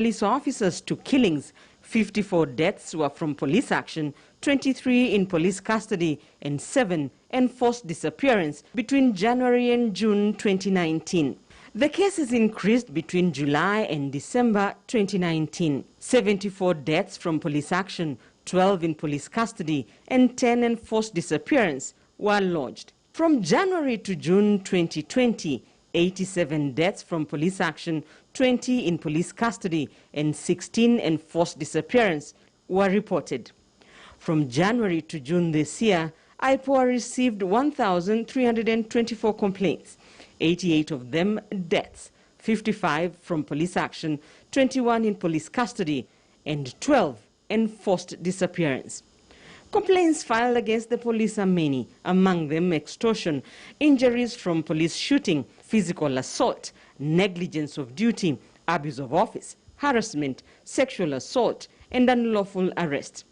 Police officers to killings. 54 deaths were from police action, 23 in police custody, and 7 enforced disappearance between January and June 2019. The cases increased between July and December 2019. 74 deaths from police action, 12 in police custody, and 10 enforced disappearance were lodged. From January to June 2020, 87 deaths from police action, 20 in police custody, and 16 enforced disappearance were reported. From January to June this year, IPOA received 1,324 complaints, 88 of them deaths, 55 from police action, 21 in police custody, and 12 enforced disappearance. Complaints filed against the police are many, among them extortion, injuries from police shooting, physical assault, negligence of duty, abuse of office, harassment, sexual assault, and unlawful arrest.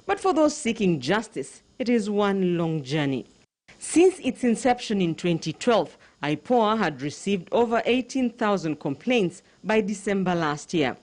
But for those seeking justice, it is one long journey. Since its inception in 2012, IPOA had received over 18,000 complaints by December last year.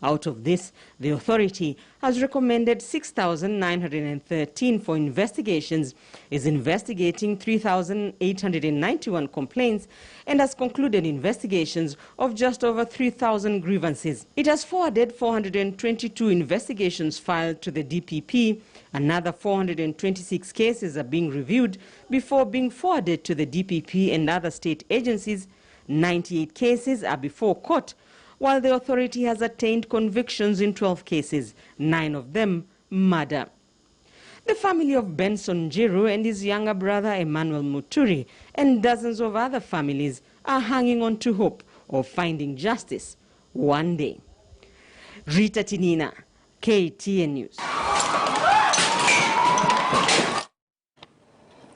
Out of this, the authority has recommended 6,913 for investigations, is investigating 3,891 complaints, and has concluded investigations of just over 3,000 grievances. It has forwarded 422 investigations filed to the DPP. Another 426 cases are being reviewed before being forwarded to the DPP and other state agencies. 98 cases are before court, while the authority has attained convictions in 12 cases, 9 of them murder. The family of Benson Njiru and his younger brother Emmanuel Muturi and dozens of other families are hanging on to hope of finding justice one day. Rita Tinina, KTN News.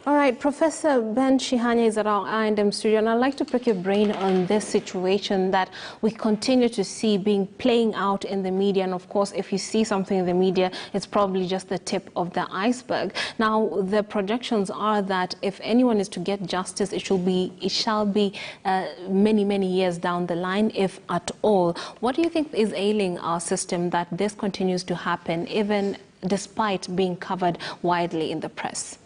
All right, Professor Ben Shihanya is at our I&M studio, and I'd like to pick your brain on this situation that we continue to see playing out in the media. And of course, if you see something in the media, it's probably just the tip of the iceberg. Now, the projections are that if anyone is to get justice, it shall be many, many years down the line, if at all. What do you think is ailing our system that this continues to happen, even despite being covered widely in the press?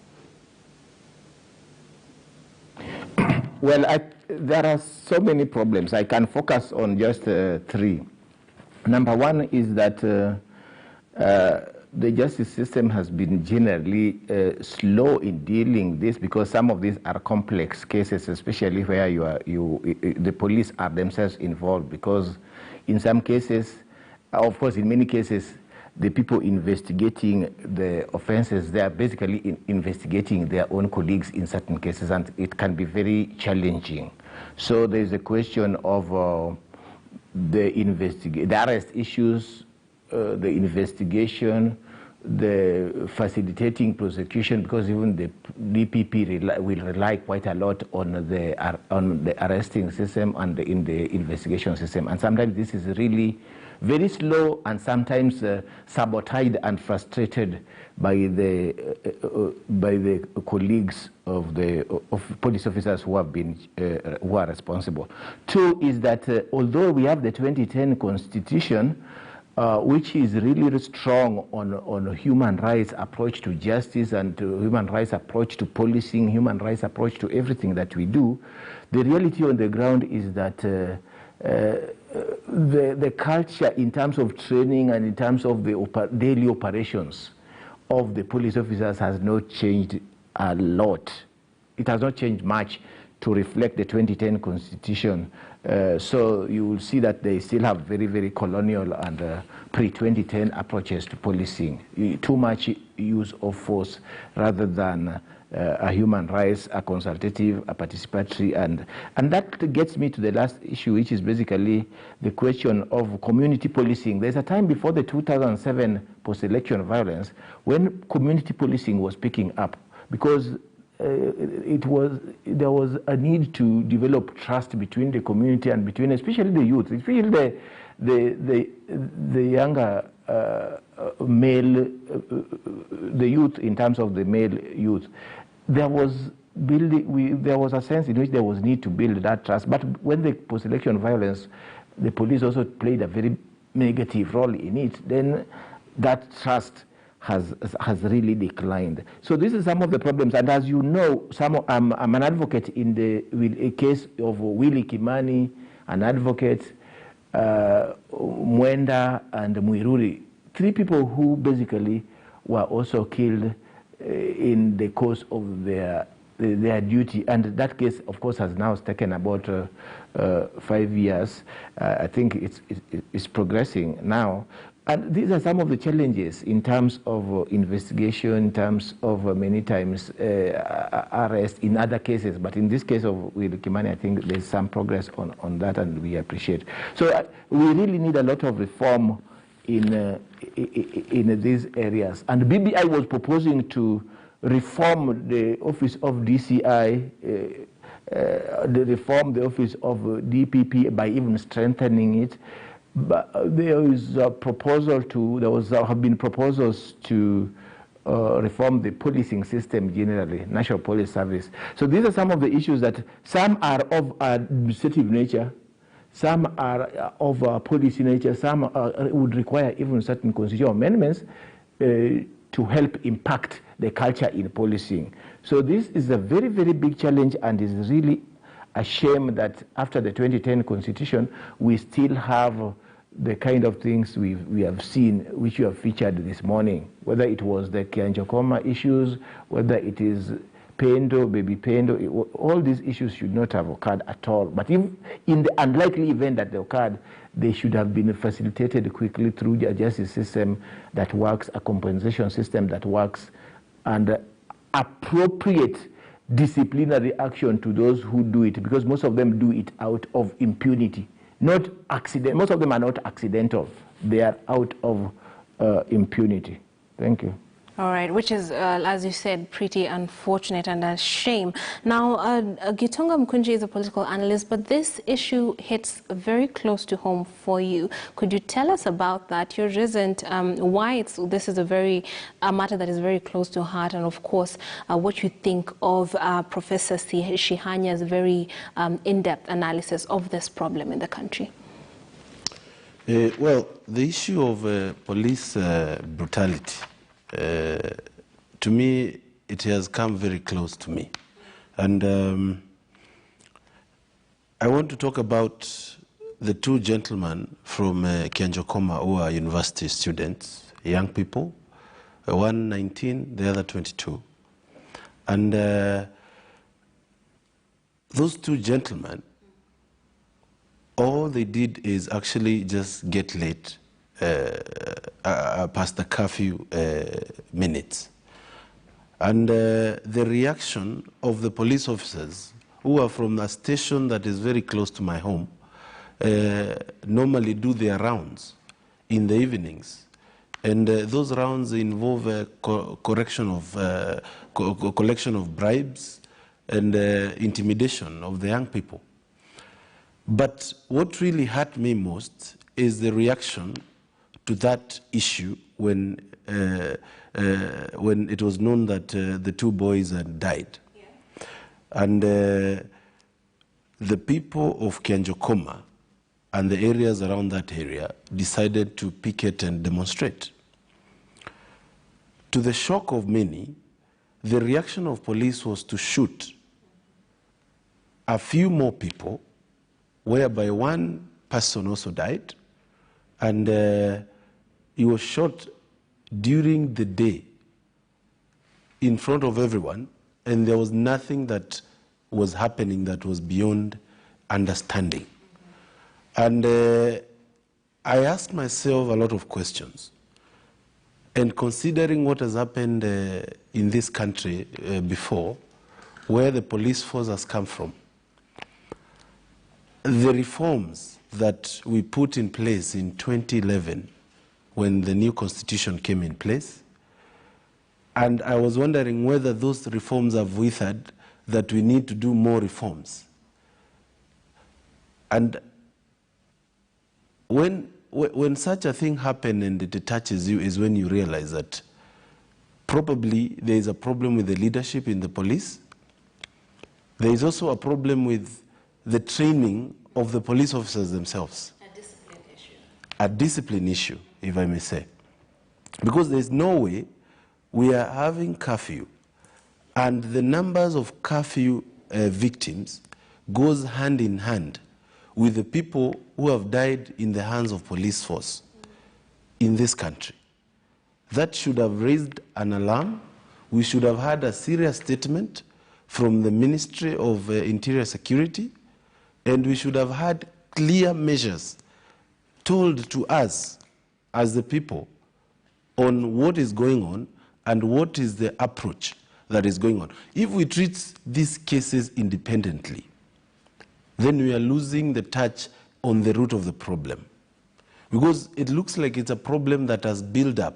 Well, there are so many problems. I can focus on just 3. Number one is that the justice system has been generally slow in dealing this, because some of these are complex cases, especially where the police are themselves involved. Because in some cases, of course, in many cases, the people investigating the offenses, they are basically investigating their own colleagues in certain cases, and it can be very challenging. So there is a question of the arrest issues, the investigation, the facilitating prosecution, because even the DPP will rely quite a lot on the arresting system and in the investigation system. And sometimes this is really very slow and sometimes sabotaged and frustrated by the colleagues of police officers who are responsible. 2 is that although we have the 2010 Constitution, which is really strong on human rights approach to justice and to human rights approach to policing, human rights approach to everything that we do, the reality on the ground is that the culture in terms of training and in terms of the daily operations of the police officers has not changed a lot. It has not changed much to reflect the 2010 Constitution. So you will see that they still have very, very colonial and pre-2010 approaches to policing. Too much use of force rather than a human rights, a consultative, a participatory, and that gets me to the last issue, which is basically the question of community policing. There's a time before the 2007 post-election violence when community policing was picking up, because there was a need to develop trust between the community and between especially the youth, especially the younger male, the youth in terms of the male youth. There was a sense in which there was need to build that trust. But when the post-election violence, the police also played a very negative role in it, then that trust has really declined. So this is some of the problems. And as you know, I'm an advocate in the case of Willie Kimani, an advocate, Mwenda and Mwiruri, 3 people who basically were also killed in the course of their duty. And that case, of course, has now taken about 5 years. I think it's progressing now. And these are some of the challenges in terms of investigation, in terms of many times arrest in other cases. But in this case of Willie Kimani, I think there's some progress on that, and we appreciate. So we really need a lot of reform in these areas. And BBI was proposing to reform the office of DCI, reform the office of DPP by even strengthening it. But there is a proposal have been proposals to reform the policing system generally, National Police Service. So these are some of the issues that some are of administrative nature, some are of policy nature, some would require even certain constitutional amendments to help impact the culture in policing. So this is a very, very big challenge, and is really a shame that after the 2010 Constitution, we still have the kind of things we have seen, which you have featured this morning, whether it was the Kianjokoma issues, whether it is Pendo, baby Pendo, all these issues should not have occurred at all. But if in the unlikely event that they occurred, they should have been facilitated quickly through a justice system that works, a compensation system that works, and appropriate disciplinary action to those who do it, because most of them do it out of impunity, not accident. Most of them are not accidental. They are out of impunity. Thank you. All right, which is, as you said, pretty unfortunate and a shame. Now, Gitonga Mkunji is a political analyst, but this issue hits very close to home for you. Could you tell us about that, your reason, why this is a matter that is very close to heart, and of course, what you think of Professor Shihanya's very in-depth analysis of this problem in the country? Well, the issue of police brutality, to me, it has come very close to me. And I want to talk about the 2 gentlemen from Kianjokoma who are university students, young people, one 19, the other 22. And those 2 gentlemen, all they did is actually just get late past the curfew minutes. And the reaction of the police officers who are from a station that is very close to my home normally do their rounds in the evenings. And those rounds involve collection of bribes and intimidation of the young people. But what really hurt me most is the reaction to that issue when it was known that the 2 boys had died. Yeah. And the people of Kianjokoma and the areas around that area decided to picket and demonstrate. To the shock of many, the reaction of police was to shoot a few more people, whereby 1 person also died, and he was shot during the day in front of everyone, and there was nothing that was happening that was beyond understanding. And I asked myself a lot of questions. And considering what has happened in this country before, where the police force has come from, the reforms that we put in place in 2011 when the new constitution came in place, and I was wondering whether those reforms have withered, that we need to do more reforms. And when such a thing happens and it touches you is when you realize that probably there is a problem with the leadership in the police. There is also a problem with the training of the police officers themselves. A discipline issue. a discipline issue, if I may say. Because there's no way we are having curfew and the numbers of curfew victims goes hand in hand with the people who have died in the hands of police force in this country. That should have raised an alarm. We should have had a serious statement from the Ministry of Interior Security, and we should have had clear measures told to us as the people on what is going on and what is the approach that is going on. If we treat these cases independently, then we are losing the touch on the root of the problem. Because it looks like it's a problem that has built up,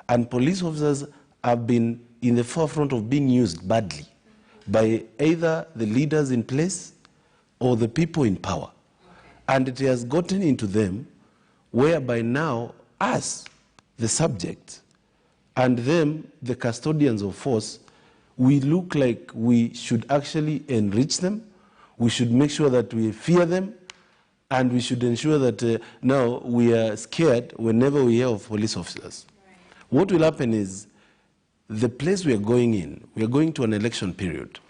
and police officers have been in the forefront of being used badly by either the leaders in place or the people in power. And it has gotten into them whereby now us, the subject, and them, the custodians of force, we look like we should actually enrich them, we should make sure that we fear them, and we should ensure that now we are scared whenever we hear of police officers. Right. What will happen is the place we are going to an election period.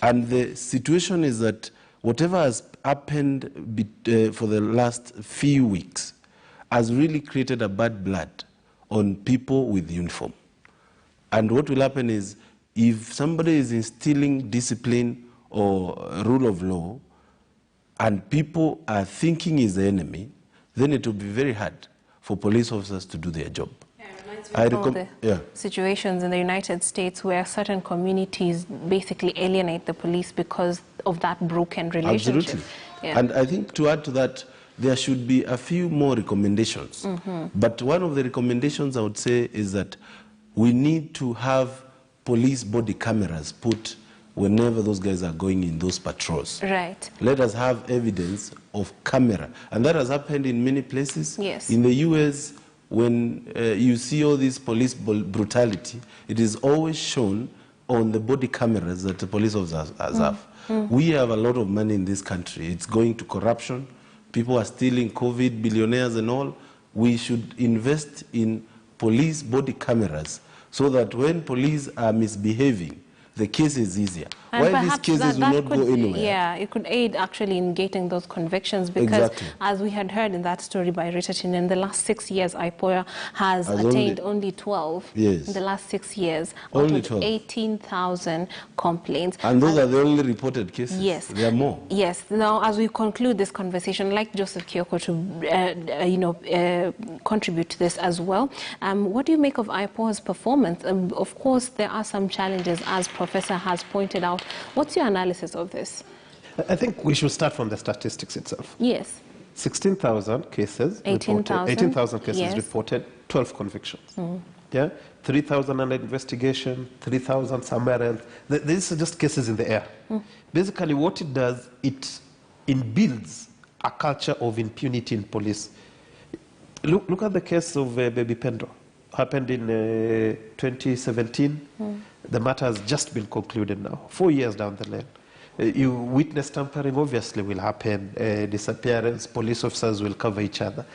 And the situation is that whatever has happened for the last few weeks has really created a bad blood on people with uniform. And what will happen is if somebody is instilling discipline or rule of law and people are thinking he's the enemy, then it will be very hard for police officers to do their job. The situations in the United States where certain communities basically alienate the police because of that broken relationship. Absolutely. Yeah. And I think to add to that, there should be a few more recommendations. But one of the recommendations I would say is that we need to have police body cameras put whenever those guys are going in those patrols. Right. Let us have evidence of camera. And that has happened in many places. Yes. In the US, when you see all this police brutality, it is always shown on the body cameras that the police officers have. We have a lot of money in this country. It's going to corruption. People are stealing COVID, billionaires and all. We should invest in police body cameras so that when police are misbehaving, the case is easier. And why these cases will not go anywhere? Yeah, it could aid actually in getting those convictions because as we had heard in that story by Rita Tin, in the last 6 years, IPOA has attained only 12 in the last 6 years out of 18,000 complaints. And those are the only reported cases? Yes. There are more? Yes. Now, as we conclude this conversation, I'd like Joseph Kioko to contribute to this as well. What do you make of IPOA's performance? Of course, there are some challenges, as Professor has pointed out. What's your analysis of this? I think we should start from the statistics itself. Yes. 16,000 cases 18,000 cases reported, 12 convictions. Yeah, 3,000 under investigation, 3,000 somewhere else. These are just cases in the air. Basically, what it does, it builds a culture of impunity in police. Look at the case of Baby Pendo. Happened in 2017. The matter has just been concluded now, 4 years down the lane. You witness tampering obviously will happen, disappearance, police officers will cover each other.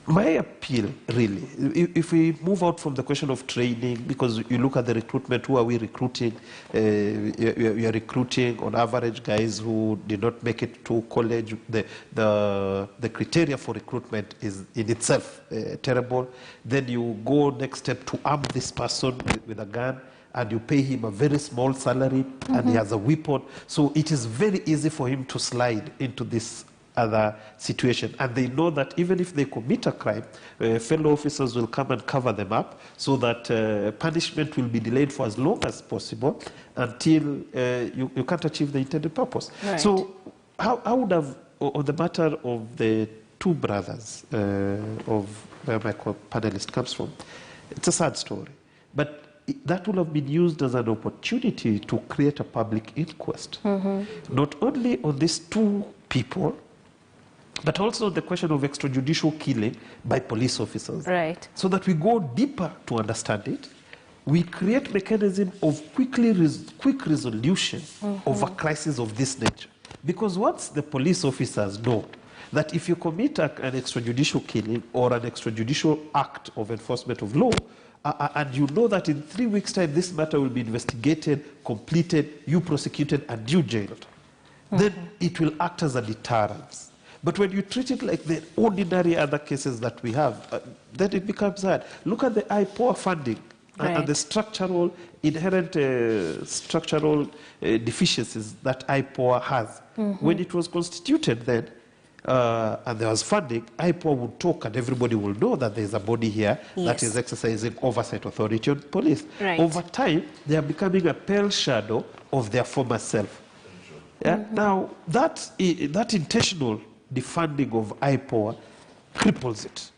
My appeal, really, if we move out from the question of training, because you look at the recruitment, who are we recruiting? We are recruiting on average guys who did not make it to college. The criteria for recruitment is in itself terrible. Then you go next step to arm this person with a gun, and you pay him a very small salary, and he has a weapon. So it is very easy for him to slide into this other situation. And they know that even if they commit a crime, fellow officers will come and cover them up so that punishment will be delayed for as long as possible until you can't achieve the intended purpose. Right. So I would have, on the matter of the two brothers of where my panelist comes from, it's a sad story. But that would have been used as an opportunity to create a public inquest, not only on these two people, but also the question of extrajudicial killing by police officers. Right. So that we go deeper to understand it. We create mechanism of quick resolution of a crisis of this nature. Because once the police officers know that if you commit an extrajudicial killing or an extrajudicial act of enforcement of law, and you know that in 3 weeks' time this matter will be investigated, completed, you prosecuted, and you jailed, then it will act as a deterrence. But when you treat it like the ordinary other cases that we have, then it becomes hard. Look at the IPOA funding. Right. And the structural, inherent structural deficiencies that IPOA has. When it was constituted then, and there was funding, IPOA would talk and everybody will know that there is a body here that is exercising oversight authority on police. Right. Over time, they are becoming a pale shadow of their former self. Yeah? Now, that intentional defunding of IPOA cripples it.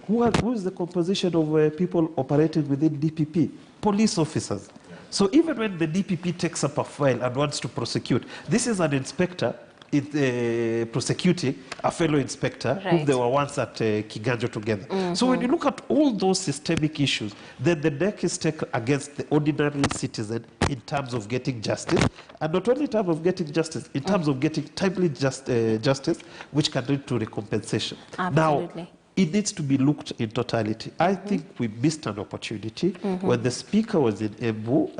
Who is the composition of people operating within DPP? Police officers. So even when the DPP takes up a file and wants to prosecute, this is an inspector prosecuting a fellow inspector whom they were once at Kiganjo together. So when you look at all those systemic issues, then the deck is taken against the ordinary citizen in terms of getting justice, and not only in terms of getting justice, in terms of getting timely justice, which can lead to recompensation. Absolutely. Now, it needs to be looked in totality. I think we missed an opportunity when the speaker was in Embu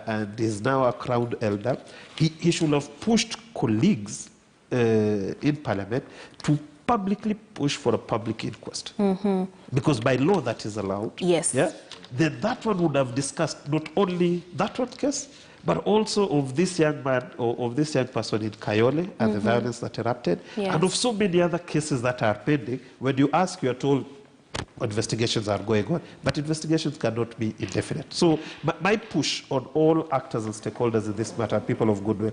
and is now a crowned elder. He should have pushed colleagues in parliament to publicly push for a public inquest. Because by law that is allowed. Yes. Yeah? Then that one would have discussed not only that one case, but also of this young man or of this young person in Kayole and the violence that erupted, and of so many other cases that are pending. When you ask, you are told investigations are going on, but investigations cannot be indefinite. So my push on all actors and stakeholders in this matter, people of goodwill,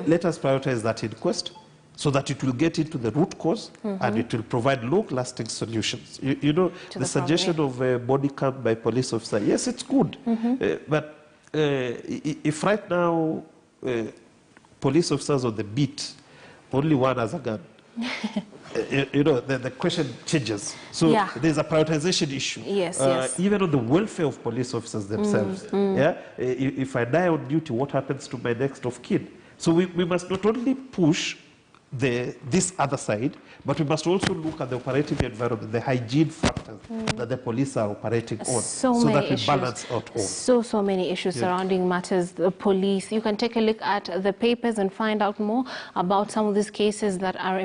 let us prioritize that inquest so that it will get into the root cause and it will provide long-lasting solutions. You know, the suggestion of a body count by police officer, yes, it's good, but if right now police officers on the beat, only one has a gun, you know, the question changes. So there's a prioritization issue. Yes. Even on the welfare of police officers themselves. Yeah? If I die on duty, what happens to my next of kin? So we must not only push this other side, but we must also look at the operating environment, the hygiene factors that the police are operating on, so that we balance out all. So many issues surrounding matters, the police. You can take a look at the papers and find out more about some of these cases that are